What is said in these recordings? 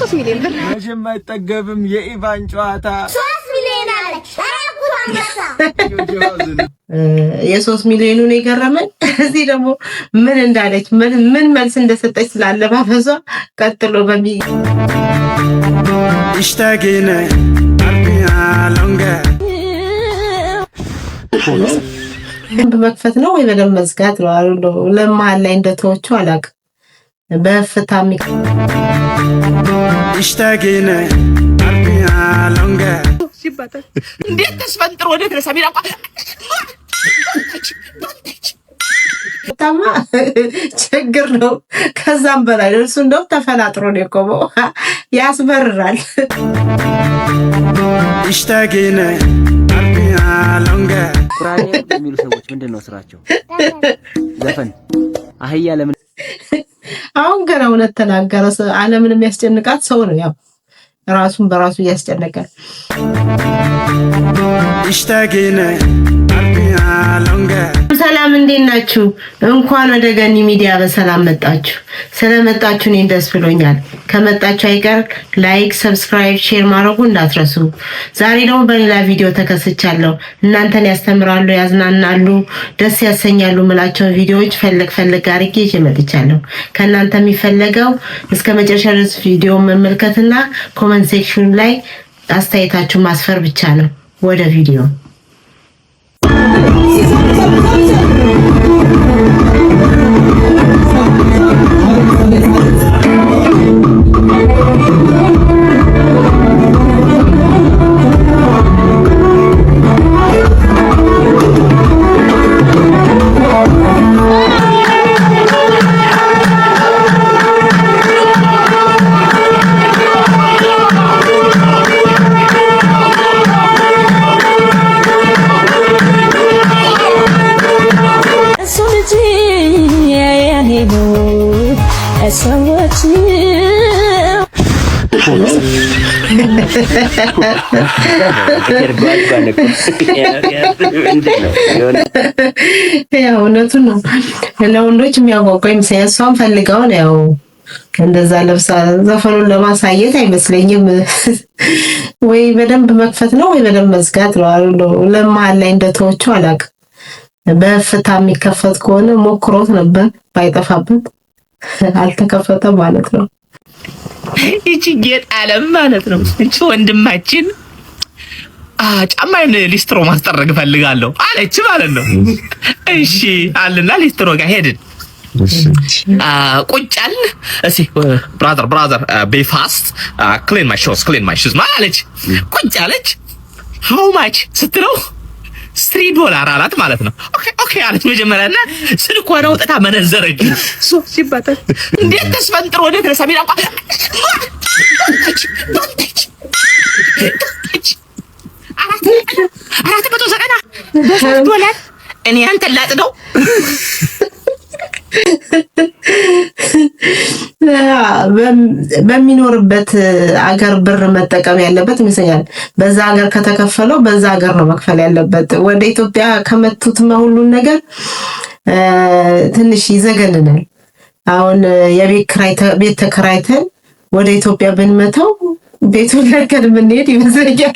3 ሚሊዮን ብር መቼም አይጠገብም የኢቫን ጨዋታ 3 ሚሊዮን አለ። አራቁት አንበሳ የ3 ሚሊዮኑን የገረመን እዚህ ደግሞ ምን እንዳለች ምን መልስ እንደሰጠች ስላለባበሷ ቀጥሎ ይሽታገነ አርቢያ ሎንጋ በመክፈት ነው ወይ በደም መዝጋት ነው አሉ ለማል ላይ እንደተወቹ አላቅ በፍታሚ ይሽታገነ አርቢያ ሎንጋ ሲባታ እንዴት ተስፈንጥሮ ወደ ተሰሚራ ታማ ችግር ነው። ከዛም በላይ እርሱ እንደው ተፈናጥሮ ነው የቆመው። ያስበርራል። ይሽታገነ አርቢያ ሎንጋ ቁራኔ የሚሉ ሰዎች ምንድነው ስራቸው? ዘፈን አህያ ለምን አሁን ገና እውነት ተናገረ። ዓለምን የሚያስጨንቃት ሰው ነው ያው ራሱን በራሱ ያስጨነቃል። ይሽታገነ አርቢያ ሎንጋ ሰላም እንዴት ናችሁ? እንኳን ወደ ገኒ ሚዲያ በሰላም መጣችሁ። ስለመጣችሁ እኔ ደስ ብሎኛል። ከመጣችሁ አይቀር ላይክ፣ ሰብስክራይብ፣ ሼር ማድረጉ እንዳትረሱ። ዛሬ ደግሞ በሌላ ቪዲዮ ተከስቻለሁ። እናንተን ያስተምራሉ፣ ያዝናናሉ፣ ደስ ያሰኛሉ ምላቸውን ቪዲዮዎች ፈልግ አድርጌ ይዤ መጥቻለሁ። ከእናንተ የሚፈለገው እስከ መጨረሻ ድረስ ቪዲዮ መመልከትና ኮሜንት ሴክሽን ላይ አስተያየታችሁ ማስፈር ብቻ ነው። ወደ ቪዲዮ ያው እውነቱን ነው። ለወንዶች የሚያጓጓኝ ምሳያሷን ፈልጋው ነው ያው እንደዛ ለብሳ ዘፈኑን ለማሳየት አይመስለኝም። ወይ በደንብ መክፈት ነው ወይ በደንብ መዝጋት ነው አሉ ለማል ላይ እንደተወቹ አላቅ በፍታ የሚከፈት ከሆነ ሞክሮት ነበር ባይጠፋበት አልተከፈተም ማለት ነው። እቺ ጌጥ አለም ማለት ነው። እቺ ወንድማችን ጫማዬን ሊስትሮ ማስጠረግ ፈልጋለሁ አለች ማለት ነው። እሺ አለና ሊስትሮ ጋር ሄድን። ቁጫል እሺ ብራዘር be fast clean my shoes ማለች። ቁጫለች how much ስትለው $3 አላት ማለት ነው። ኦኬ አለች መጀመሪያና ስልኳን አውጥታ መነዘረች። ሲባታ እንዴት ተስፈንጥሮ ወደ ተሰሚራ አራት መቶ ዘጠና $3 እኔ አንተን ላጥደው በሚኖርበት አገር ብር መጠቀም ያለበት ይመስላል። በዛ ሀገር ከተከፈለው በዛ ሀገር ነው መክፈል ያለበት። ወደ ኢትዮጵያ ከመቱት ሁሉን ነገር ትንሽ ይዘገንናል። አሁን ቤት ተከራይተን ወደ ኢትዮጵያ ብንመታው ቤቱን ለከን ብንሄድ ይመስለኛል።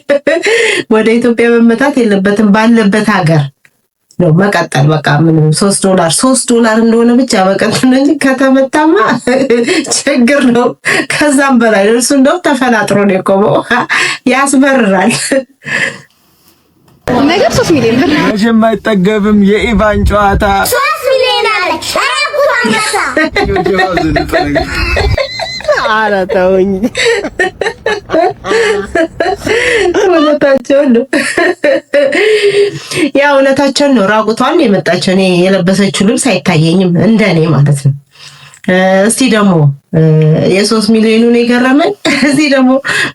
ወደ ኢትዮጵያ መመታት የለበትም ባለበት ሀገር ነው መቀጠል። በቃ ምንም $3 እንደሆነ ብቻ መቀጠል እንጂ ከተመታማ ችግር ነው። ከዛም በላይ እርሱ እንደው ተፈናጥሮ ነው የቆመው። ያስበርራል። ነገር 3 ሚሊዮን ብር መቼም አይጠገብም የኢቫን ጨዋታ 3 ሚሊዮን አለ። አራቁት አንበሳ ኧረ ተውኝ። እውነታቸውን ነው ያው እውነታቸውን ነው። ራቁቷን የመጣቸው እኔ የለበሰችው ልብስ አይታየኝም እንደኔ ማለት ነው። እስቲ ደግሞ የ3 ሚሊዮኑን የገረመን እዚህ ደግሞ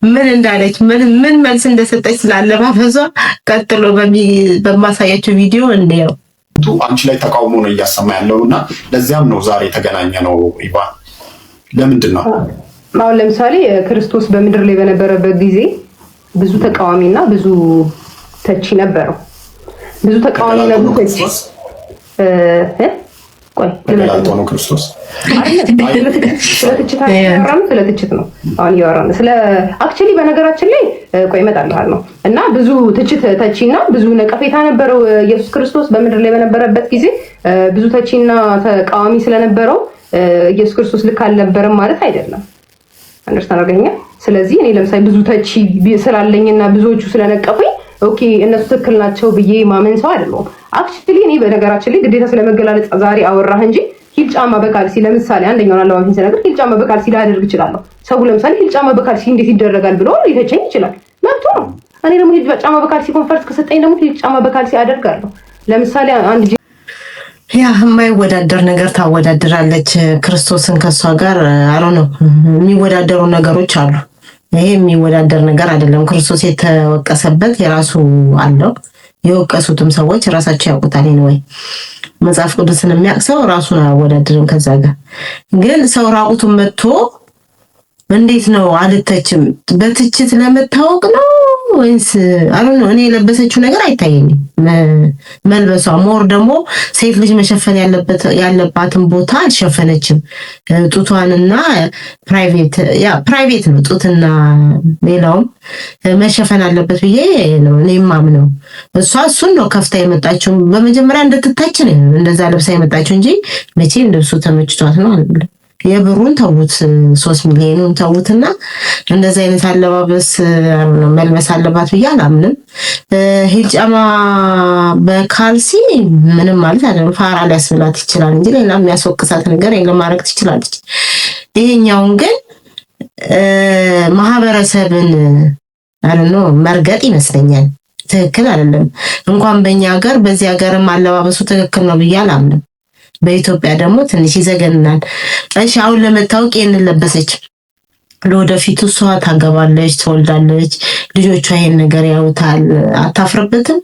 ምን እንዳለች ምን መልስ እንደሰጠች ስላለባበሷ ቀጥሎ በማሳያቸው ቪዲዮ እንየው። አንቺ ላይ ተቃውሞ ነው እያሰማ ያለውና ለዚያም ነው ዛሬ የተገናኘ ነው። ኢቫን ለምንድን ነው አሁን ለምሳሌ ክርስቶስ በምድር ላይ በነበረበት ጊዜ ብዙ ተቃዋሚና ብዙ ተቺ ነበረው። ብዙ ተቃዋሚ ነበሩ። ቆይ ተገላልጦ ነው ክርስቶስ ስለትችት ነው አሁን እያወራን ስለ አክቹሊ በነገራችን ላይ ቆይ እመጣልሃል ነው እና ብዙ ትችት ተቺና ብዙ ነቀፌታ ነበረው ኢየሱስ ክርስቶስ በምድር ላይ በነበረበት ጊዜ ብዙ ተቺና ተቃዋሚ ስለነበረው ኢየሱስ ክርስቶስ ልክ አልነበረም ማለት አይደለም። አንደርስታንድ አድርገኛ። ስለዚህ እኔ ለምሳሌ ብዙ ተቺ ስላለኝና ብዙዎቹ ስለነቀፉኝ ኦኬ እነሱ ትክክል ናቸው ብዬ ማመን ሰው አይደለም። አክቹሊ እኔ በነገራችን ላይ ግዴታ ስለመገላለጽ ዛሬ አወራህ እንጂ ሂል ጫማ በካልሲ ለምሳሌ አንደኛውን አለባበስን ሲነግር ሂል ጫማ በካልሲ ላደርግ እችላለሁ። ሰው ለምሳሌ ሂል ጫማ በካልሲ እንዴት ይደረጋል ብሎ ሊተቸኝ ይችላል። መብቱ ነው። እኔ ደግሞ ሂል ጫማ በካልሲ ኮንፈርት ከሰጠኝ ደግሞ ሂል ጫማ በካልሲ አደርጋለሁ። ለምሳሌ አንድ ያ የማይወዳደር ነገር ታወዳድራለች ክርስቶስን ከሷ ጋር አሮ ነው የሚወዳደሩ ነገሮች አሉ። ይሄ የሚወዳደር ነገር አይደለም። ክርስቶስ የተወቀሰበት የራሱ አለው። የወቀሱትም ሰዎች ራሳቸው ያውቁታል። ወይ መጽሐፍ ቅዱስን የሚያቅሰው ራሱን አወዳድርም። ከዛ ጋር ግን ሰው ራቁቱን መጥቶ እንዴት ነው አልተችም? በትችት ለመታወቅ ነው ወይስ አሁን እኔ የለበሰችው ነገር አይታየኝም። መልበሷ ሞር ደግሞ ሴት ልጅ መሸፈን ያለባትን ቦታ አልሸፈነችም። ጡቷንና ፕራይቬት ነው ጡትና ሌላውም መሸፈን አለበት ብዬ ነው እኔ የማምነው። እሱን ነው ከፍታ የመጣችው። በመጀመሪያ እንድትታች ነው እንደዛ ለብሳ የመጣችው እንጂ መቼም ልብሱ ተመችቷት ነው አይደለም። የብሩን ተውት 3 ሚሊዮኑን ተውትና እንደዚህ አይነት አለባበስ መልበስ አለባት ብዬ አላምንም። ሂል ጫማ በካልሲ ምንም ማለት አይደለም። ፋራ ሊያስብላት ይችላል እንጂ ሌላ የሚያስወቅሳት ነገር የለም። ማድረግ ትችላለች። ይሄኛውን ግን ማህበረሰብን መርገጥ ይመስለኛል። ትክክል አይደለም። እንኳን በእኛ ሀገር በዚህ ሀገርም አለባበሱ ትክክል ነው ብዬ አላምንም። በኢትዮጵያ ደግሞ ትንሽ ይዘገንናል። እሺ አሁን ለመታወቅ ይሄንን ለበሰች፣ ለወደፊቱ እሷ ታገባለች፣ ትወልዳለች፣ ልጆቿ ይሄን ነገር ያዩታል። አታፍርበትም?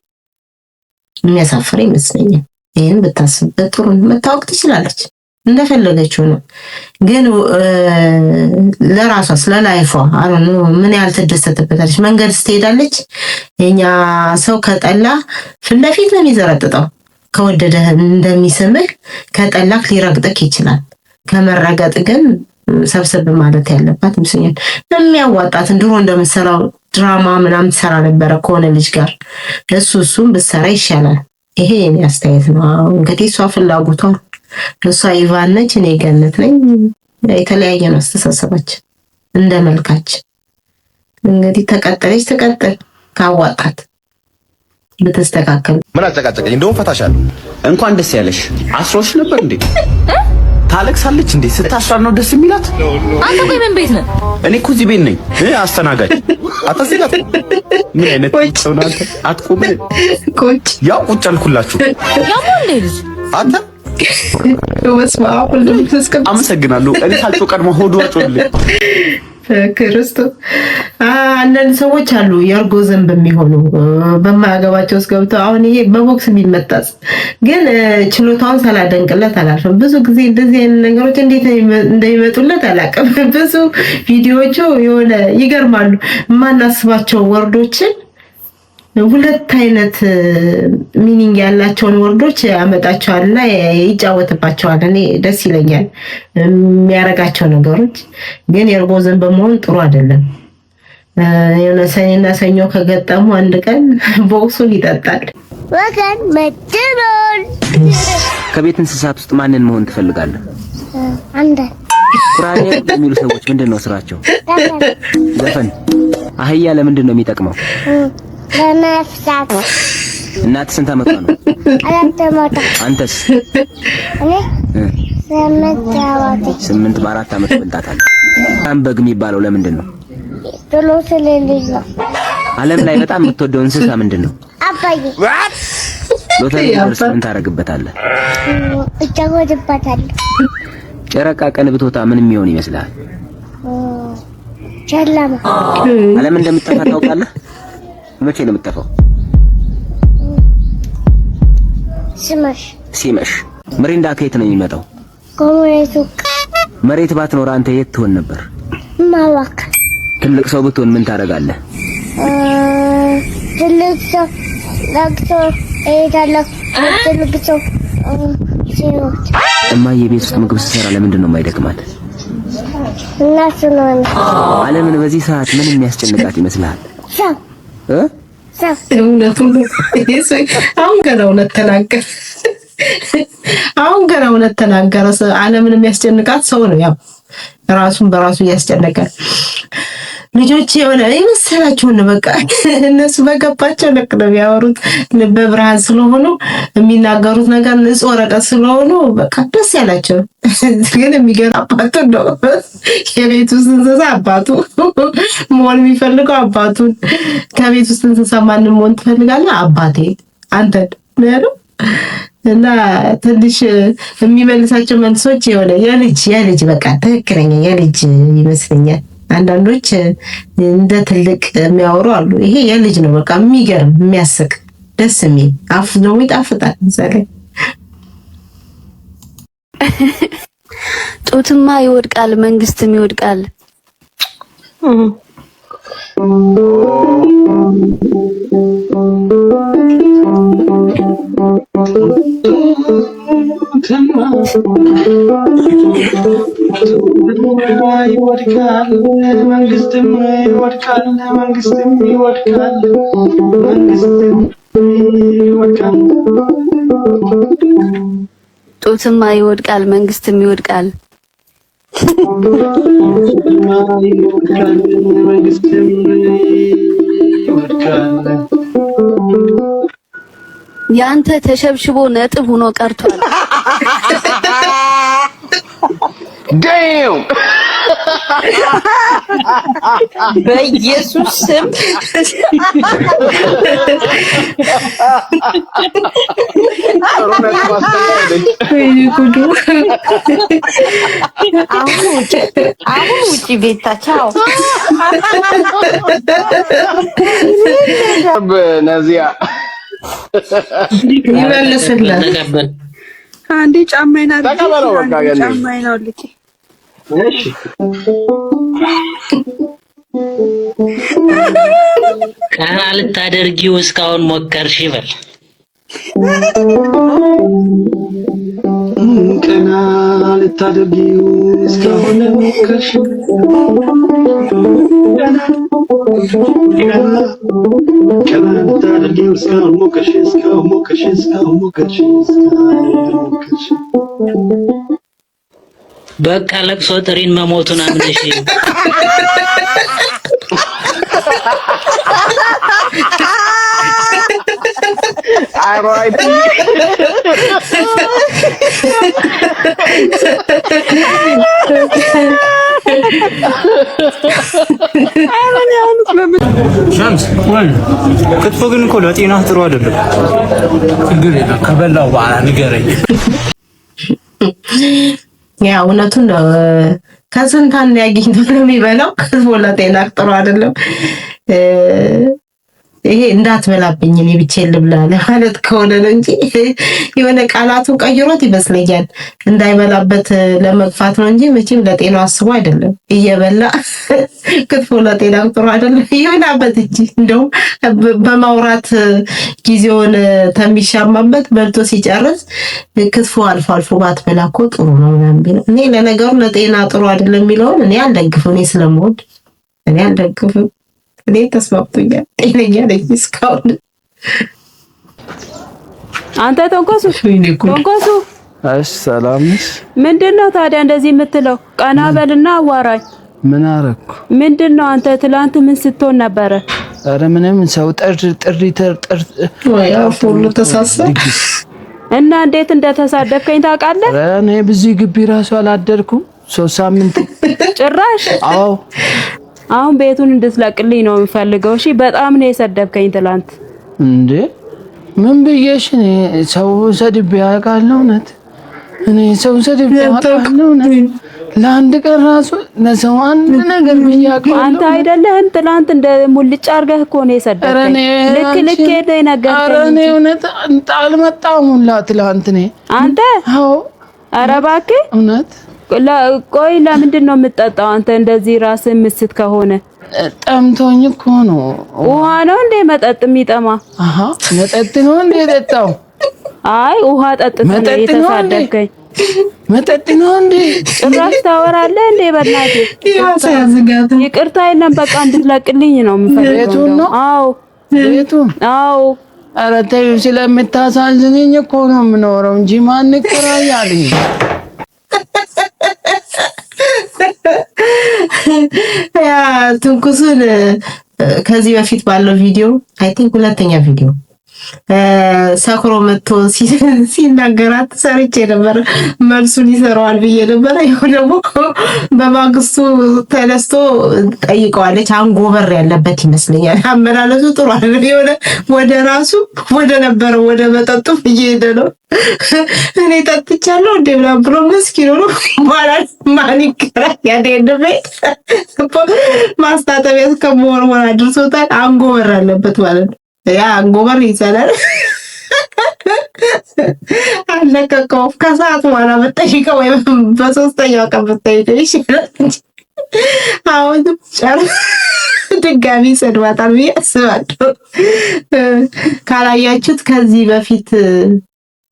የሚያሳፍር ይመስለኛል። ይሄን ብታስብበት ጥሩ መታወቅ ትችላለች፣ እንደፈለገችው ነው። ግን ለራሷ ስለ ላይፏ አሁን ምን ያህል ትደሰትበታለች? መንገድ ስትሄዳለች የኛ ሰው ከጠላ ፊት ለፊት ነው የሚዘረጥጠው። ከወደደህ እንደሚስምህ ከጠላክ ሊረግጥክ ይችላል። ከመረገጥ ግን ሰብሰብ ማለት ያለባት ይመስለኛል። የሚያዋጣትን ድሮ እንደምትሰራው ድራማ ምናምን ትሰራ ነበረ ከሆነ ልጅ ጋር እሱም ብትሰራ ይሻላል። ይሄ የኔ አስተያየት ነው። እንግዲህ እሷ ፍላጎቷ እሷ ኢቫን ነች፣ እኔ ገነት ነኝ። የተለያየ ነው አስተሳሰባችን እንደ መልካች። እንግዲህ ተቀጠለች ትቀጥል፣ ካዋጣት ብትስተካከል። ምን አጨቃጨቀኝ? እንደውም ፈታሻለሁ። እንኳን ደስ ያለሽ። አስሮሽ ነበር እንዴ? ታለቅሳለች እንዴ? ስታስራር ነው ደስ የሚላት። አንተ ቆይ ምን ቤት ነህ? እኔ እኮ እዚህ ቤት ነኝ፣ አስተናጋጅ። አታስይላት። ምን አይነት ሰው ነው አንተ? አትቆም። ቁጭ ያው ቁጭ አልኩላችሁ። ያው እንዴ ልጅ አንተ አመሰግናለሁ። እኔ ሳልጮህ ቀድሞ ሆዱ አጮልኝ። ክርስቶስ አንዳንድ ሰዎች አሉ የእርጎ ዘንብ የሚሆኑ በማያገባቸው ውስጥ ገብተው አሁን ይሄ በቦክስ የሚመጣስ ግን ችሎታውን ሳላደንቅለት አላልፍም። ብዙ ጊዜ እንደዚህ አይነት ነገሮች እንዴት እንደሚመጡለት አላውቅም። ብዙ ቪዲዮዎቹ የሆነ ይገርማሉ። የማናስባቸው ወርዶችን ሁለት አይነት ሚኒንግ ያላቸውን ወርዶች ያመጣቸዋልና ይጫወትባቸዋል። እኔ ደስ ይለኛል የሚያረጋቸው ነገሮች። ግን የእርጎ ዘንብ በመሆን ጥሩ አይደለም። የሆነ ሰኔና ሰኞ ከገጠሙ አንድ ቀን ቦክሱን ይጠጣል። ወገን መድሮል። ከቤት እንስሳት ውስጥ ማንን መሆን ትፈልጋለህ? አንተ ቁርአን የሚሉ ሰዎች ምንድነው ስራቸው? ዘፈን። አህያ ለምንድን ነው የሚጠቅመው? ለነፍሳት። እናት ስንት ዓመቷ ነው? 4 ዓመቷ። አንተስ? እኔ 8 ዓመቴ። 8 በ4 ዓመት በልጣታል። አንበግ የሚባለው ለምንድን ነው? ቶሎ ስለልጅ ነው። ዓለም ላይ በጣም የምትወደው እንስሳ ምንድን ነው? አባዬ። ሎተሪ ደርስ ምን ታረግበታለህ? እጫወትበታለሁ። ጨረቃ ቀን ብትወጣ ምን የሚሆን ይመስልሃል? ጨለማ። ዓለም እንደምትጠፋ ታውቃለህ? መቼ ነው የምትጠፋው? ሲመሽ። ምሪንዳ ከየት ነው የሚመጣው? ከመሬቱ። መሬት ባትኖር አንተ የት ትሆን ነበር? ማዋክ። ትልቅ ሰው ብትሆን ምን ታደርጋለህ? ትልቅ ሰው ለቅሶ እሄዳለሁ። ትልቅ ሰው ሲሞት እማዬ ቤት ውስጥ ምግብ ስትሰራ ለምንድን ነው የማይደክማት? እናሱ ነው ዓለምን በዚህ ሰዓት ምን የሚያስጨንቃት ይመስልሃል? እውነቱን አሁን ገና እውነት ተናገረ። አሁን ገና እውነት ተናገረ። ዓለምን የሚያስጨንቃት ሰው ነው። ያው ራሱን በራሱ እያስጨነቀ ልጆች የሆነ ይመስላችሁን በቃ እነሱ በገባቸው ልክ ነው የሚያወሩት። ልበ ብርሃን ስለሆኑ የሚናገሩት ነገር ንጹህ ወረቀት ስለሆኑ በቃ ደስ ያላቸው። ግን የሚገርም አባቱ ነው የቤት ውስጥ እንስሳ አባቱ መሆን የሚፈልገው አባቱን። ከቤት ውስጥ እንስሳ ማንም መሆን ትፈልጋለህ? አባቴ አንተ ነው ያለው። እና ትንሽ የሚመልሳቸው መልሶች የሆነ የልጅ በቃ ትክክለኛ የልጅ ይመስለኛል። አንዳንዶች እንደ ትልቅ የሚያወሩ አሉ። ይሄ የልጅ ነው በቃ የሚገርም የሚያስቅ ደስ የሚል አፍ ነው ይጣፍጣል። ምሳሌ ጡትማ ይወድቃል መንግስትም ይወድቃል። ይወድቃል መንግስትም ይወድቃል መንግስትም ይወድቃል መንግስትም ይወድቃል። ጡትማ ይወድቃል መንግስትም ይወድቃል። መንግስትም ይወድቃል። ያንተ ተሸብሽቦ ነጥብ ሆኖ ቀርቷል። ዳም በኢየሱስ ስም አሁን ውጪ ቤታ ቻው በነዚያ ይመልስልህ አንዴ ጫማዬን ተቀበለው በቃ ገለኝ ጫማዬን አውልቄ እሺ ቀና ልታደርጊው እስካሁን ሞከርሽ ይበል ቀና ልታደርጊው እስካሁን ሞከርሽ ቀና ልታደርጊው እስካሁን ሞከርሽ በቃ ለቅሶ ጥሪን መሞቱን አምነሽ R.I.P. ሻምስ ወይ ክትፎ ግን እኮ ለጤና ጥሩ አይደለም። ችግር የለም ከበላው በኋላ ንገረኝ። ያ እውነቱን ነው። ከስንት አንድ ያገኝቶ ነው የሚበላው። ክትፎ ለጤና ጥሩ አይደለም። ይሄ እንዳትበላብኝ እኔ ብቻዬን ልብላ ለማለት ከሆነ ነው እንጂ የሆነ ቃላቱን ቀይሮት ይመስለኛል እንዳይበላበት ለመግፋት ነው እንጂ መቼም ለጤናው አስቦ አይደለም። እየበላ ክትፎ ለጤና ጥሩ አይደለም ይሆናበት እንጂ እንደው በማውራት ጊዜውን ተሚሻማበት በልቶ ሲጨርስ ክትፎ አልፎ አልፎ ባትበላ እኮ ጥሩ ነው ምናምን ቢለው እኔ ለነገሩ ለጤና ጥሩ አይደለም የሚለውን እኔ አልደግፍም። እኔ ስለምወድ እኔ አልደግፍም። እኔ ተስማምቶኛል። ጤነኛ ነኝ እስካሁን። አንተ ተንኮሱ እሺ ሰላም ነሽ? ምንድነው ታዲያ እንደዚህ የምትለው? ቀና በልና አዋራኝ። ምን አረኩ? ምንድነው አንተ ትላንት ምን ስትሆን ነበረ? ኧረ ምንም ሰው ጥሪ ወይ አፎሉ ተሳሰ እና እንዴት እንደተሳደብከኝ ታውቃለህ? ኧረ እኔ ብዙ ግቢ ራሱ አላደርኩም 3 ሳምንት ጭራሽ። አዎ አሁን ቤቱን እንድትለቅልኝ ነው የምፈልገው። እሺ በጣም ነው የሰደብከኝ ትላንት። እንዴ ምን ብዬሽ? እኔ ሰው ሰድቤ አውቃለሁ? እውነት እኔ ሰው ሰድቤ አውቃለሁ? ለአንድ ቀን ራሱ ለሰው አንድ ነገር ብዬ አውቃለሁ? አንተ አይደለህም ትላንት እንደ ሙልጭ አድርገህ እኮ ነው የሰደብከኝ። ልክ ነው የነገርከኝ። ኧረ እኔ እውነት አልመጣሁም ሁላ ትላንት እኔ አንተ። አዎ ኧረ እባክህ እውነት። ቆይ ለምንድን ነው የምትጠጣው አንተ እንደዚህ ራስህ ምስት ከሆነ? ጠምቶኝ እኮ ነው። ውሃ ነው እንዴ መጠጥ የሚጠማ? አሃ መጠጥ ነው እንዴ የጠጣው? አይ ውሃ ጠጥተህ ነው የተሳደብከኝ። መጠጥ ነው እንዴ? ጭራሽ ታወራለህ እንዴ? በእናትህ ይቅርታ የለም በቃ እንድትለቅልኝ ነው የምፈልገው። ቤቱን ነው? አዎ ቤቱን? አዎ። ኧረ ተይው፣ ስለምታሳዝነኝ እኮ ነው የምኖረው እንጂ ማን ይከራያልኝ? ያ ትንኩሱን ከዚህ በፊት ባለው ቪዲዮ አይ ቲንክ ሁለተኛ ቪዲዮ ሰክሮ መጥቶ ሲናገራት ሰርቼ ነበር። መልሱን ይሰራዋል ብዬ ነበር። ይኸው ደግሞ በማግስቱ ተነስቶ ጠይቀዋለች። አንጎበር ያለበት ይመስለኛል። አመላለሱ ጥሩ አይደለም። የሆነ ወደ ራሱ ወደ ነበረው ወደ መጠጡ እየሄደ ነው። እኔ ጠጥቻለሁ እንደ ብላ ብሎ መስኪን ነው ማለት ማን ይከራል? ያደንበ ማስታጠቢያ እስከመሆን አድርሶታል። አንጎበር አለበት ማለት ነው። ያ አንጎበር ይሰላል አለቀቀው። ከሰዓት በኋላ ብትጠይቀው ወይ በሶስተኛው ቀን ብትጠይቀው ይሻላል እንጂ አሁን ድጋሚ ሰድባታል ብዬ አስባለሁ። ካላያችሁት ከዚህ በፊት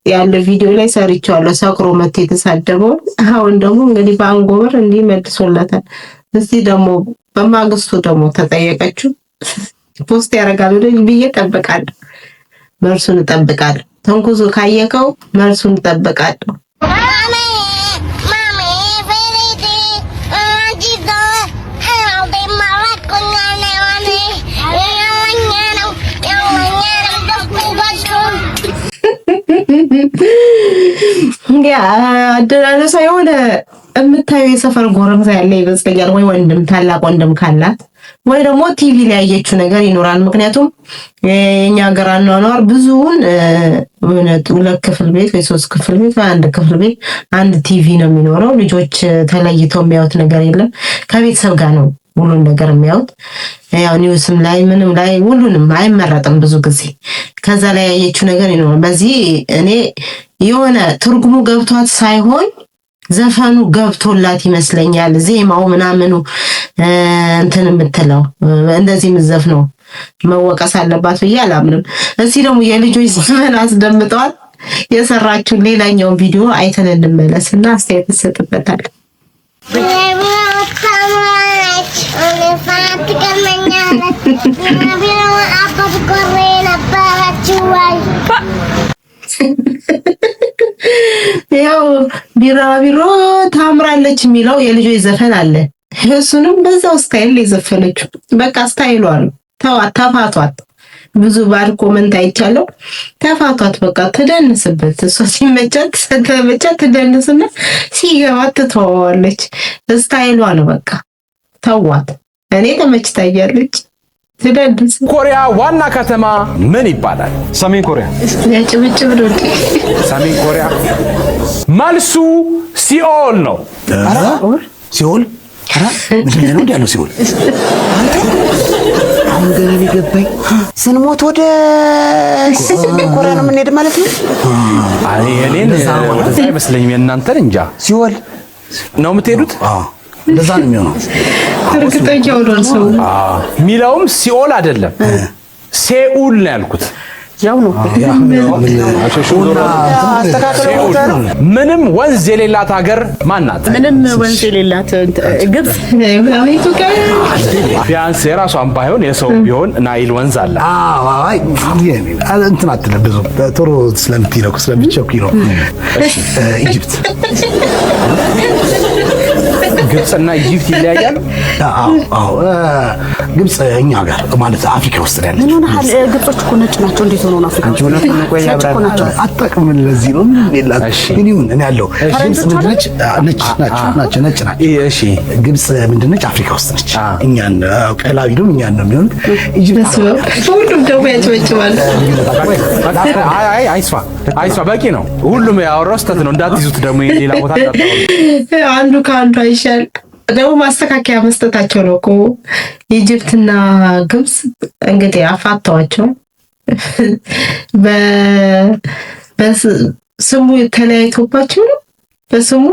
ያለ ቪዲዮ ላይ ሰርቻለሁ፣ ሰክሮ መጥቶ የተሳደበው። አሁን ደግሞ እንግዲህ በአንጎበር እንዲህ መልሶላታል። እስቲ ደግሞ በማግስቱ ደግሞ ተጠየቀችው። ፖስት ያደርጋል ብዬ እጠብቃለሁ። መልሱን እጠብቃለሁ። ተንኩሱ ካየከው መልሱን እጠብቃለሁ። ያ አደራረሳ የሆነ የምታዩ የሰፈር ጎረምሳ ያለ ይመስለኛል። ወይ ወንድም ታላቅ ወንድም ካላት ወይ ደግሞ ቲቪ ላይ ያየችው ነገር ይኖራል። ምክንያቱም የኛ ሀገር አኗኗር ብዙውን ሁለት ክፍል ቤት ወይ ሶስት ክፍል ቤት ወይ አንድ ክፍል ቤት አንድ ቲቪ ነው የሚኖረው። ልጆች ተለይተው የሚያዩት ነገር የለም። ከቤተሰብ ጋር ነው ሁሉን ነገር የሚያዩት። ያው ኒውስም ላይ ምንም ላይ ሁሉንም አይመረጥም ብዙ ጊዜ። ከዛ ላይ ያየችው ነገር ይኖራል። በዚህ እኔ የሆነ ትርጉሙ ገብቷት ሳይሆን ዘፈኑ ገብቶላት ይመስለኛል። ዜማው ምናምኑ እንትን የምትለው እንደዚህ ምዘፍነው መወቀስ አለባት ብዬ አላምንም። እዚህ ደግሞ የልጆች ዘፈን አስደምጠዋል። የሰራችውን ሌላኛውን ቪዲዮ አይተን እንመለስና አስተያየት እንሰጥበታለን። ያው ቢራቢሮ ታምራለች የሚለው የልጆች ዘፈን አለ። እሱንም በዛው ስታይል የዘፈነችው በቃ ስታይሏ ነው። ተፋቷት። ብዙ ባድ ኮመንት አይቻለው። ተፋቷት በቃ ትደንስበት። እሷ ሲመቻት ትደንስና ሲገባት ትተዋዋለች። ስታይሏ ነው በቃ ተዋት። እኔ ተመችታኛለች። ትደንስ። ኮሪያ ዋና ከተማ ምን ይባላል? ሰሜን ኮሪያ። ያጭብጭብ ነው። ሰሜን ኮሪያ መልሱ ሲኦል ነው። ሲኦል ምንድን ነው እንዲያለው? ሲኦል አሁን ገና ሊገባኝ ስንሞት ወደ ኮሪያ ነው የምንሄድ ማለት ነው። አይ እኔን ወደዛ አይመስለኝም። የእናንተን እንጃ። ሲኦል ነው የምትሄዱት? እንደዛ ነው የሚሆነው። እርግጠኛ ሆኗል ሰው። ሚለውም ሲኦል አይደለም ሴኡል ነው ያልኩት። ያው ነው ምንም ወንዝ የሌላት ሀገር ማን ናት? ምንም ወንዝ የሌላት ግብጽ። ቢያንስ የራሷን ባይሆን የሰው ቢሆን ናይል ወንዝ አለ። አይ እንትን አትልም ብዙ ጥሩ ስለምትይነው ስለምትቸኩይ ነው። ኢጂፕት ግብጽና ኢጂፕት ይለያያሉ? አዎ ግብጽ እኛ ጋር ማለት አፍሪካ ውስጥ ነው ያለችው። ምን ሆነሃል? ግብጾች እኮ ነጭ ናቸው። እንዴት ሆነው ነው አፍሪካ ውስጥ ነው? ቆይ ያብራራ። አጣቀም ለዚህ ነው የሚላት። ግን ይሁን እኔ ያለው ግብጽ ምንድነች? ነጭ ናቸው። እሺ ግብጽ ምንድነች? አፍሪካ ውስጥ ነች። እኛን ቀላቢዱም እኛን ነው የሚሆን። ኢጂፕት ሁሉም ደግሞ ያጭበጭባል። አይስፋ በቂ ነው። ሁሉም ያወራው ስተት ነው። እንዳትይዙት ደግሞ ሌላ ቦታ አንዱ ከአንዱ አይሻል። ደግሞ ማስተካከያ መስጠታቸው ነው እኮ። ኢጂፕትና ግብጽ እንግዲህ አፋተዋቸው በስሙ ተለያይቶባቸው ነው። በስሙ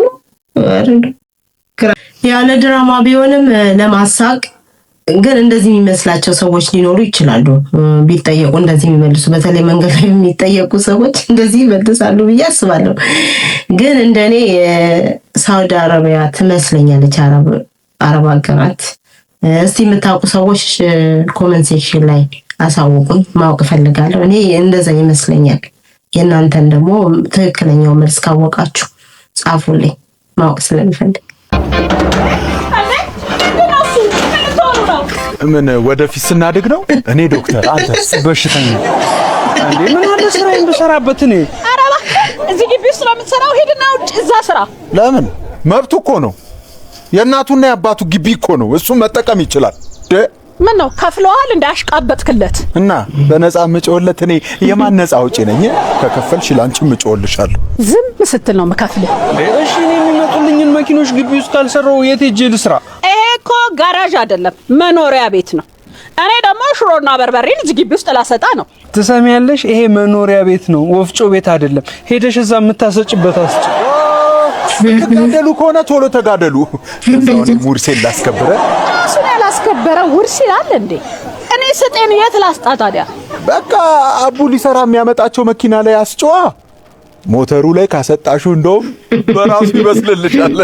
ያለ ድራማ ቢሆንም ለማሳቅ ግን እንደዚህ የሚመስላቸው ሰዎች ሊኖሩ ይችላሉ። ቢጠየቁ እንደዚህ የሚመልሱ በተለይ መንገድ ላይ የሚጠየቁ ሰዎች እንደዚህ ይመልሳሉ ብዬ አስባለሁ። ግን እንደኔ ሳውዲ አረቢያ ትመስለኛለች አረብ ሀገራት። እስቲ የምታውቁ ሰዎች ኮሜንት ሴክሽን ላይ አሳውቁኝ፣ ማወቅ ፈልጋለሁ። እኔ እንደዛ ይመስለኛል። የእናንተን ደግሞ ትክክለኛው መልስ ካወቃችሁ ጻፉልኝ፣ ማወቅ ስለምፈልግ። ምን ወደፊት ስናድግ ነው? እኔ ዶክተር፣ አንተስ በሽተኛ እንዴ? ምን አለ ስራዬን ብሰራበት እኔ። ኧረ እባክህ እዚህ ግቢ ውስጥ ስለምትሰራው ሄድና ውጭ እዛ ስራ። ለምን? መብቱ እኮ ነው። የእናቱና የአባቱ ግቢ እኮ ነው። እሱ መጠቀም ይችላል። ምን ነው ከፍለዋል እንዳሽቃበጥክለት? እና በነፃ ምጮለት እኔ የማን ነፃ አውጪ ነኝ? ከከፈልሽ ላንቺ ምጮልሻለሁ። ዝም ስትል ነው መከፍልህ። እሺ እኔ የሚመጡልኝን መኪኖች ግቢ ውስጥ ካልሰራው የት ሄጄ ልስራ? ይሄ እኮ ጋራዥ አይደለም መኖሪያ ቤት ነው። እኔ ደግሞ ሽሮና በርበሬን እዚህ ግቢ ውስጥ ላሰጣ ነው። ትሰሚያለሽ? ይሄ መኖሪያ ቤት ነው፣ ወፍጮ ቤት አይደለም። ሄደሽ እዛ የምታሰጭበት አስጭ። ተጋደሉ ከሆነ ቶሎ ተጋደሉ። እዛው ሙርሴን ላስከብረ እሱን ያላስከበረ ውርስ ይላል እንዴ? እኔ ስጤን የት ላስጣ ታዲያ? በቃ አቡ ሊሰራ የሚያመጣቸው መኪና ላይ አስጨዋ። ሞተሩ ላይ ካሰጣሹ እንደውም በራሱ ይመስልልሻል።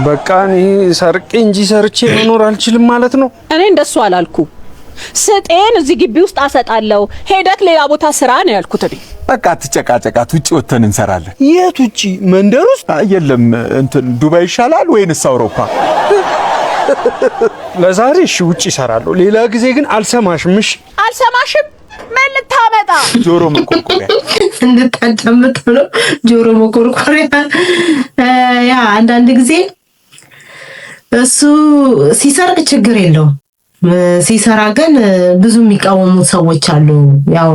በቃ እኔ ሰርቄ እንጂ ሰርቼ መኖር አልችልም ማለት ነው። እኔ እንደሱ አላልኩ። ስጤን እዚህ ግቢ ውስጥ አሰጣለሁ፣ ሄደክ ሌላ ቦታ ስራ ነው ያልኩት። እኔ በቃ አትጨቃጨቃት፣ ውጪ ወተን እንሰራለን። የት ውጪ? መንደር ውስጥ? የለም እንትን ዱባይ ይሻላል ወይንስ አውሮፓ? ለዛሬ እሺ ውጪ እሰራለሁ፣ ሌላ ጊዜ ግን አልሰማሽም። እሺ አልሰማሽም? ምን ልታመጣ? ጆሮ መኮርኮሪያ እንድታዳምጥ ብሎ ጆሮ መኮርኮሪያ። ያ አንዳንድ ጊዜ እሱ ሲሰርቅ ችግር የለውም። ሲሰራ ግን ብዙ የሚቃወሙ ሰዎች አሉ። ያው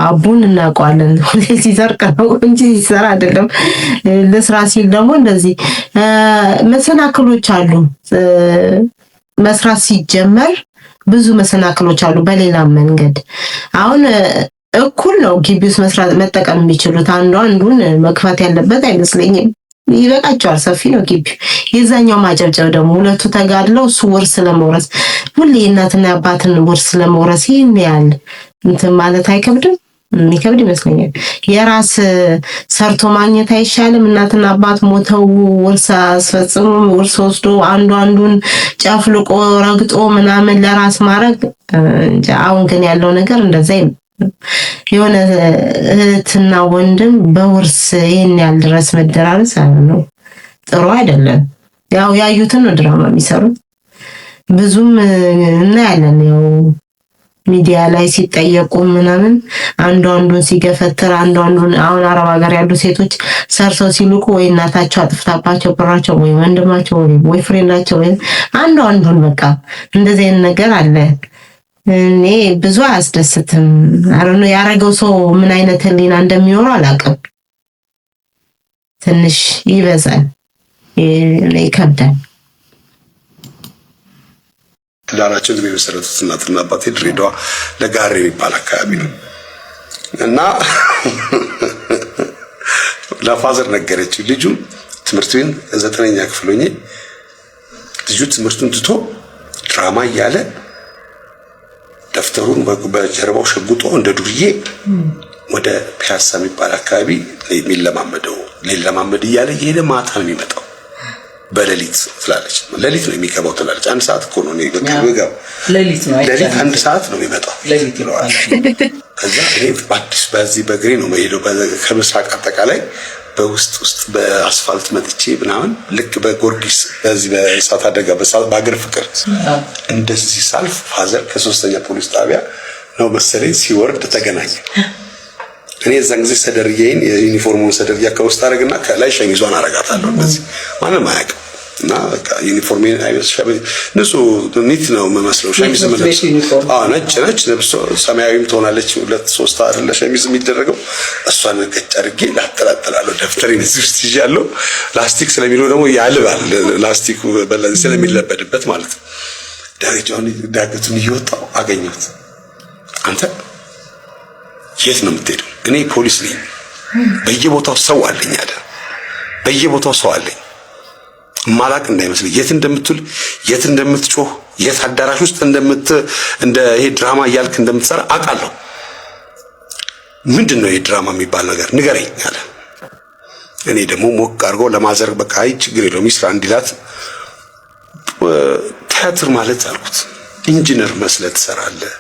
አቡን እናውቀዋለን፣ ሁሌ ሲሰርቅ ነው እንጂ ሲሰራ አይደለም። ለስራ ሲል ደግሞ እንደዚህ መሰናክሎች አሉ። መስራት ሲጀመር ብዙ መሰናክሎች አሉ። በሌላ መንገድ አሁን እኩል ነው ግቢ ውስጥ መስራት መጠቀም የሚችሉት። አንዱን መግፋት ያለበት አይመስለኝም። ይበቃቸዋል፣ ሰፊ ነው ግቢ። የዛኛው ማጨብጨብ ደግሞ ሁለቱ ተጋድለው እሱ ውርስ ለመውረስ ሁሌ እናትና አባትን ውርስ ለመውረስ ይሄን ያህል እንትን ማለት አይከብድም? የሚከብድ ይመስለኛል። የራስ ሰርቶ ማግኘት አይሻልም? እናትና አባት ሞተው ውርስ አስፈጽሞ ውርስ ወስዶ አንዱን ጨፍልቆ ረግጦ ምናምን ለራስ ማድረግ እንጂ። አሁን ግን ያለው ነገር እንደዛ የሆነ እህትና ወንድም በውርስ ይሄን ያህል ድረስ መደራረስ ነው ጥሩ አይደለም። ያው ያዩትን ነው ድራማ የሚሰሩት። ብዙም እናያለን ያው ሚዲያ ላይ ሲጠየቁ ምናምን አንዱን ሲገፈትር አንዱን። አሁን አረብ ሀገር ያሉ ሴቶች ሰርተው ሲልቁ ወይ እናታቸው አጥፍታባቸው ብራቸው ወይ ወንድማቸው ወይ ቦይፍሬንዳቸው ወይ አንዱን በቃ እንደዚህ አይነት ነገር አለ። እኔ ብዙ አያስደስትም። አረኑ ያረገው ሰው ምን አይነት ህሊና እንደሚኖረው አላውቅም። ትንሽ ይበዛል፣ ይከብዳል። ትዳራቸው እዚህ የመሰረቱት እናትና አባቴ ድሬዳዋ ለጋሪ የሚባል አካባቢ ነው እና ለፋዘር ነገረችው። ልጁ ትምህርት ቤት 9ኛ ክፍል ሆኜ ልጁ ትምህርቱን ትቶ ድራማ እያለ ደፍተሩን በጀርባው ሸጉጦ እንደ ዱርዬ ወደ ፒያሳ የሚባል አካባቢ ሊለማመድ እያለ እየሄደ ማታ ነው የሚመጣው። በሌሊት ትላለች። ሌሊት ነው የሚገባው ትላለች። 1 ሰዓት እኮ ነው የሚገባው። ሌሊት 1 ሰዓት ነው የሚመጣው። ከዛ እኔ በአዲስ በዚህ በእግሬ ነው የምሄደው ከምስራቅ አጠቃላይ በውስጥ በአስፋልት መጥቼ ምናምን ልክ በጎርጊስ በዚህ በእሳት አደጋ በአገር ፍቅር እንደዚህ ሳልፍ ፋዘር ከ3ኛ ፖሊስ ጣቢያ ነው መሰለኝ ሲወርድ ተገናኘ። እኔ እዛን ጊዜ ሰደርዬን የዩኒፎርሙን ሰደርያ ከውስጥ አረግና ከላይ ሸሚዟን አረጋታለሁ። እንደዚህ ማንም አያውቅም። እና በቃ ዩኒፎርሜን ንጹህ ኒት ነው የምመስለው። ሸሚዝ መልበስ ነጭ ለብሶ ሰማያዊም ትሆናለች 2-3 አይደለ ሸሚዝ የሚደረገው። እሷን ገጭ አድርጌ ላጠላጥላለሁ። ደፍተሬን እዚህ ውስጥ ይዣለሁ። ላስቲክ ስለሚለው ደግሞ ያልባል። ላስቲኩ በለዚህ ስለሚለበድበት ማለት ነው። ዳገቱን እየወጣሁ አገኘሁት። አንተ የት ነው የምትሄደው? እኔ ፖሊስ ነኝ። በየቦታው ሰው አለኝ አለ። በየቦታው ሰው አለኝ። ማላቅ እንዳይመስል የት እንደምትውል የት እንደምትጮህ የት አዳራሽ ውስጥ እንደ ይሄ ድራማ እያልክ እንደምትሰራ አውቃለሁ። ምንድነው ይሄ ድራማ የሚባል ነገር ንገረኝ አለ። እኔ ደግሞ ሞቅ አድርጎ ለማዘር በቃ አይ ችግር የለውም ይስራ እንዲላት ቲያትር ማለት አልኩት ኢንጂነር መስለህ ትሰራለህ፣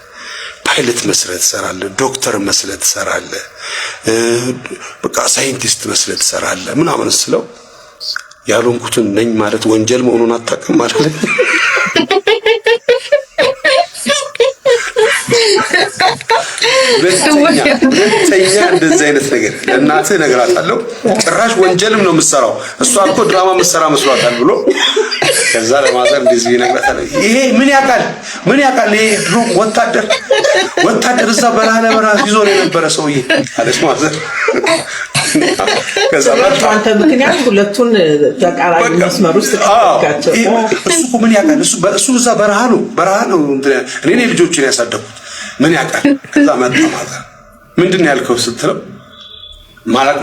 ፓይለት መስለህ ትሰራለህ፣ ዶክተር መስለህ ትሰራለህ፣ በቃ ሳይንቲስት መስለህ ትሰራለህ ምናምን ስለው ያልሆንኩትን ነኝ ማለት ወንጀል መሆኑን አታውቅም ማለት ሁለተኛ እንደዚህ አይነት ነገር ለእናትህ እነግራታለሁ። ጭራሽ ወንጀልም ነው የምትሰራው እሷ እኮ ድራማ የምትሰራ መስሏታል ብሎ ከዛ ለማዘር እንደዚህ ይነግራታል። ይሄ ምን ያውቃል ይሄ ድሮ ወታደር እዛ በረሃ ይዞ ነው የነበረ ሰውዬ አለች ማዘር። ከዛ አንተ ምክንያት ሁለቱን ተቃራኒ መስመር ውስጥ ተካቸው። እሱ ምን ያውቃል እሱ እዛ በረሃ ነው እኔ ልጆችን ያሳደኩት ምን ያውቃል። ከዛ መጣ ማዘር ምንድን ነው ያልከው ስትለው ማላቅ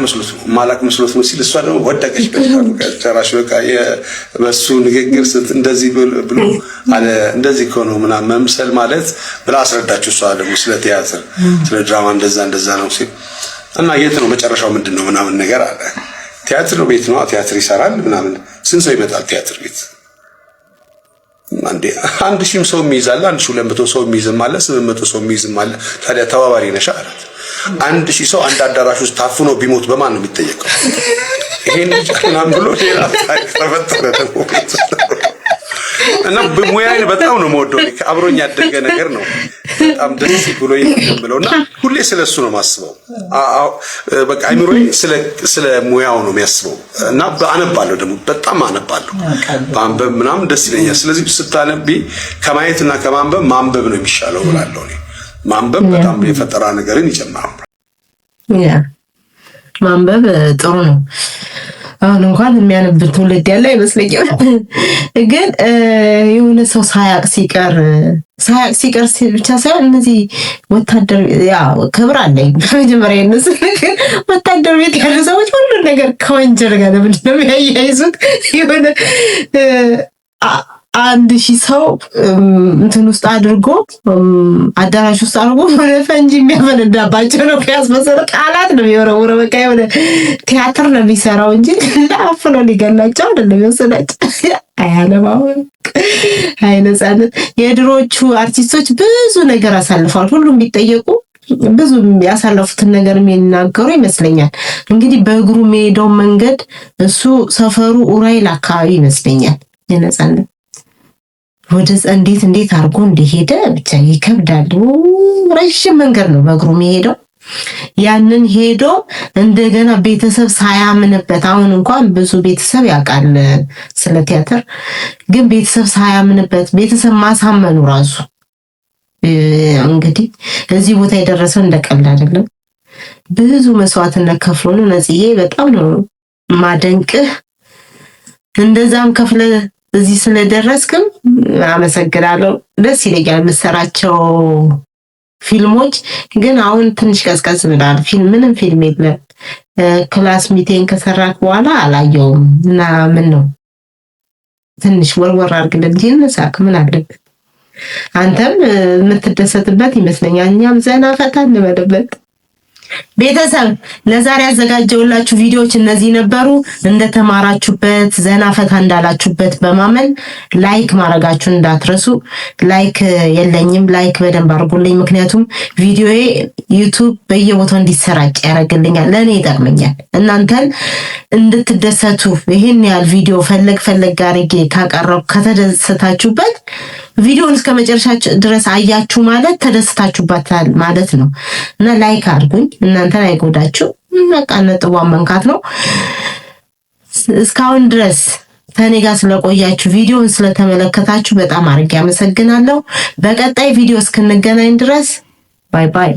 መስሎት ነው ሲል እሷ ደግሞ ወደቀች በጭራሽ በቃ በሱ ንግግር እንደዚህ ብሎ አለ እንደዚህ እኮ ነው ምናምን መምሰል ማለት ብላ አስረዳችሁ። እሷ ደግሞ ስለ ቲያትር ስለ ድራማ እንደዛ ነው ሲል እና የት ነው መጨረሻው ምንድነው ምናምን ነገር አለ። ቲያትር ቤት ነው ቲያትር ይሰራል ምናምን። ስንት ሰው ይመጣል ቲያትር ቤት? አንዴ 1000 ሰው የሚይዛል 1200 ሰው የሚይዝም አለ 800 ሰው የሚይዝም አለ። ታዲያ ተባባሪ ነሽ አላት። 1000 ሰው አንድ አዳራሽ ውስጥ ታፍኖ ቢሞት በማን ነው የሚጠየቀው? ይሄን ጫናም ብሎ ሌላ ታሪክ ተፈጠረ ደግሞ እና በሙያዬ በጣም ነው የምወደው። አብሮኝ ያደገ ነገር ነው። በጣም ደስ ብሎኝ ብለውና ሁሌ ስለሱ ነው ማስበው። በቃ አይምሮዬ ስለ ሙያው ነው የሚያስበው እና አነባለሁ ደግሞ በጣም አነባለሁ። ማንበብ ምናምን ደስ ይለኛል። ስለዚህ ስታነቢ ከማየትና ከማንበብ ማንበብ ነው የሚሻለው ብላለሁ እኔ። ማንበብ በጣም የፈጠራ ነገርን ይጨምራል። ማንበብ ጥሩ ነው። አሁን እንኳን የሚያነብ ትውልድ ያለ አይመስለኝም። ግን የሆነ ሰው ሳያቅ ሲቀር ብቻ ሳይሆን እነዚህ ወታደር ክብር አለኝ በመጀመሪያ እነሱ ወታደር ቤት ያሉ ሰዎች ሁሉን ነገር ከወንጀል ጋር ለምንድን ነው የሚያያይዙት? የሆነ 1000 ሰው እንትን ውስጥ አድርጎ አዳራሽ ውስጥ አድርጎ ፈንጂ የሚያፈነዳባቸው ነው ያስመሰለ ቃላት ነው የሚወረወረው። በቃ የሆነ ቲያትር ነው የሚሰራው እንጂ አፍኖ ሊገላቸው አይደለም የወሰዳቸው። አያለማው አይነጻነት የድሮቹ አርቲስቶች ብዙ ነገር አሳልፈዋል። ሁሉም ቢጠየቁ ብዙ ያሳለፉትን ነገር የሚናገሩ ይመስለኛል። እንግዲህ በእግሩ የሚሄደው መንገድ እሱ ሰፈሩ ኡራይል አካባቢ ይመስለኛል የነጻነት ወደዛ እንዴት አድርጎ እንደሄደ ብቻ ይከብዳል። ረጅም መንገድ ነው በእግሩ የሚሄደው። ያንን ሄዶ እንደገና ቤተሰብ ሳያምንበት አሁን እንኳን ብዙ ቤተሰብ ያውቃል ስለ ቲያትር፣ ግን ቤተሰብ ሳያምንበት ቤተሰብ ማሳመኑ ራሱ እንግዲህ እዚህ ቦታ የደረሰው እንደቀልድ አይደለም። ብዙ መስዋዕትነት ከፍሎ ነው። ነጽዬ በጣም ነው ማደንቅህ። እንደዛም ከፍለ እዚህ ስለደረስክም አመሰግናለሁ። ደስ ይለኛል የምትሰራቸው ፊልሞች። ግን አሁን ትንሽ ቀዝቀዝ ብሏል። ምንም ፊልም የለም። ክላስ ሚቴን ከሰራክ በኋላ አላየውም እና ምን ነው ትንሽ ወርወር አድርግልን እንጂ እንሳቅ ምን አለበት? አንተም የምትደሰትበት ይመስለኛል። እኛም ዘና ፈታ እንበልበት። ቤተሰብ ለዛሬ ያዘጋጀውላችሁ ቪዲዮዎች እነዚህ ነበሩ። እንደተማራችሁበት ዘና ፈታ እንዳላችሁበት በማመን ላይክ ማድረጋችሁን እንዳትረሱ። ላይክ የለኝም፣ ላይክ በደንብ አድርጉልኝ። ምክንያቱም ቪዲዮዬ ዩቲዩብ በየቦታው እንዲሰራጭ ያደርግልኛል፣ ለእኔ ይጠቅመኛል። እናንተን እንድትደሰቱ ይሄን ያህል ቪዲዮ ፈለግ አድርጌ ካቀረብኩ ከተደሰታችሁበት ቪዲዮውን እስከ መጨረሻ ድረስ አያችሁ ማለት ተደስታችሁበታል ማለት ነው እና ላይክ አድርጉኝ። እናንተን አይጎዳችሁ። በቃ ነጥቧን መንካት ነው። እስካሁን ድረስ ከኔ ጋር ስለቆያችሁ ቪዲዮውን ስለተመለከታችሁ በጣም አድርጌ አመሰግናለሁ። በቀጣይ ቪዲዮ እስክንገናኝ ድረስ ባይ ባይ።